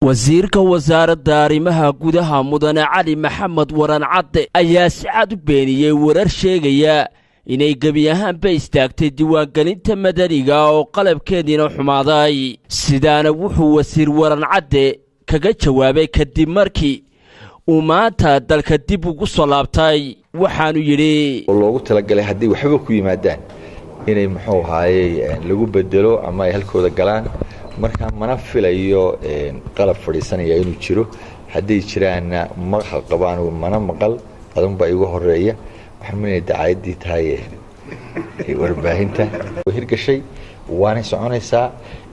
wasiirka wasaaradda arrimaha gudaha mudane cali maxamed waran cadde ayaa si cad u beeniyay warar sheegaya inay gebi ahaanba istaagtay diiwaangelinta madaniga oo qalabkeediina xumaaday sidaana wuxuu wasiir waran cadde kaga jawaabay kadib markii uu maanta dalka dib ugu soo laabtay waxaanu yidhi loogu talagalay haddii waxba ku yimaadaan inay muxuu ahaayey lagu bedelo ama ay halkooda galaan marka mana filayo qalab fadhiisanaya inuu jiro haddii jiraanna maqal qabaan mana maqal adanba igu horeeya waxaan minay dacaayadii tahay warbaahinta hirgashay waana soconaysaa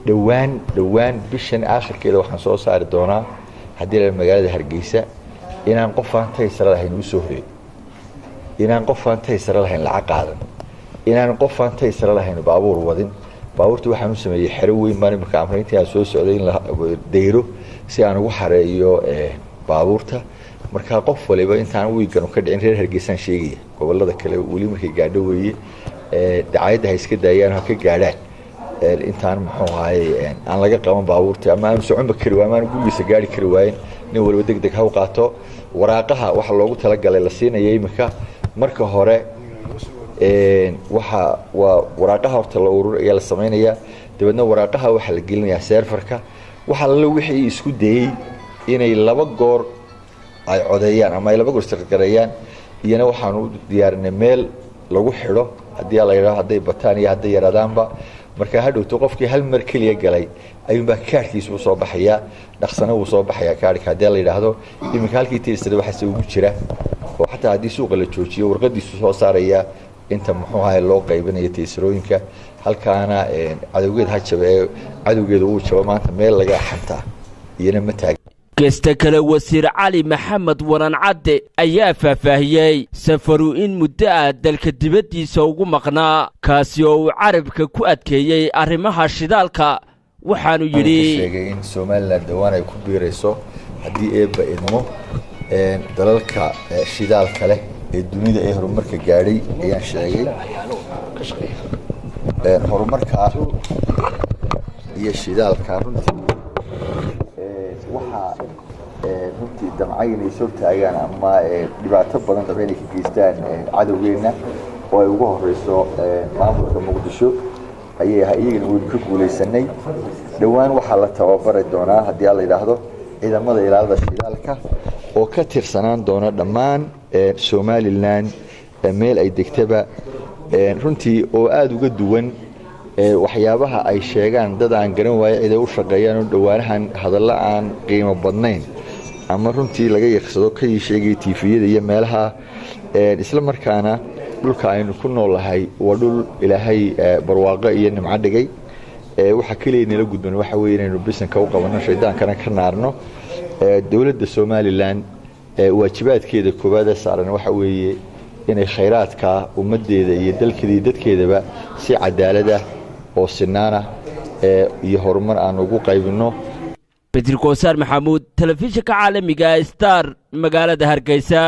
dhawaan bishan aakhirkeeda waxaan soo saari doonaa haddii la magaalada Hargeysa inaan qof aan taysara lahayn u soo horeeyo inaan qof aan taysara lahayn lacag qaadan inaan qof aan taysara lahayn baabuur wadin baabuurta waxaan u sameeyay xero weyn baan marka amrayntii aan soo socday in la deero si aan ugu xareeyo baabuurta marka qof waliba intaan wiigan ka dhicin reer Hargeysa sheegaya gobolada kale wali markay gaadho weeye dacaayada hay iska daayaan ha ka gaadhaan intaan muxuu ahaayay aan laga qaban baabuurta ama aan socon kari waa aan gurigiisa gaari kari waayeen nin waliba degdeg ha u qaato waraaqaha waxa loogu talagalay la siinayay imika marka hore waxa waraaqaha horta la ururiyo la sameeynaya dibadna waraaqaha waxa la gelinayaa serverka waxa la wixii isku dayay inay laba goor ay codeeyaan ama ay laba goor shaqeeyaan iyana waxaan u diyaarinay meel lagu xidho hadii la yiraahdo haday bataan iyo haday yaraadaanba marka hadhowto qofkii hal mar kaliya galay ayuu ba kaarkiisa soo baxaya dhaqsana uu soo baxaya kaarka hadii la yiraahdo imika halkii tiisada waxa ugu jira oo xataa hadii suuqa la joojiyo warqadiisu soo saaraya inta muxuu ahay loo qaybinayo tiisarooyinka halkaana cadawgeed ha jabay cadawgeedu uu jabo maanta meel laga xanta iyana ma taag kasta kale wasiir cali maxamed waran cadde ayaa faahfaahiyay safaru in muddo dalka dibadiisa ugu maqnaa kaasi oo uu carabka ku adkeeyay arrimaha shidaalka waxaanu yidhi sheegay in Soomaaliland dawaan ay ku biirayso haddii eeba idmo dalalka shidaalka leh ee dunida ay horumarka gaadhay ayaan sheegay horumarka iyo shidaalka runtii waxa runtii damcaynay soo taagaan ama dhibaato badan inay ka geystaan cadawgeena oo ay ugu horeyso maamulka Muqdisho ayay iyagana way ka guuleysanay dhawaan waxa la tababaray doonaa haddii la yiraahdo ciidamada ilaalada shidaalka oo ka tirsanaan doona dhammaan Somaliland meel ay degtaba runtii oo aad uga duwan waxyaabaha ay sheegaan dad aan garan waayay cid ay u shaqeeyaan dhawaanahan hadalla aan qiimo badnayn ama runtii laga yaqsado ka sheegay TV-yada iyo meelaha isla markaana dhulka aynu ku noolahay waa dhul Ilaahay barwaaqo iyo nimco dhigay waxa kaliya nala gudban waxa weeye inaynu bisanka u qabanno shaydaankana ka naarno dawladda Somaliland waajibaadkeeda koobaad saaran waxa weeye inay khayraadka ummadeeda iyo dalkeeda iyo dadkeedaba si cadaalad ah oo sinaana iyo horumar aan ugu qaybino Bedri Koosar Maxamuud telefishinka caalamiga Star magaalada Hargeysa.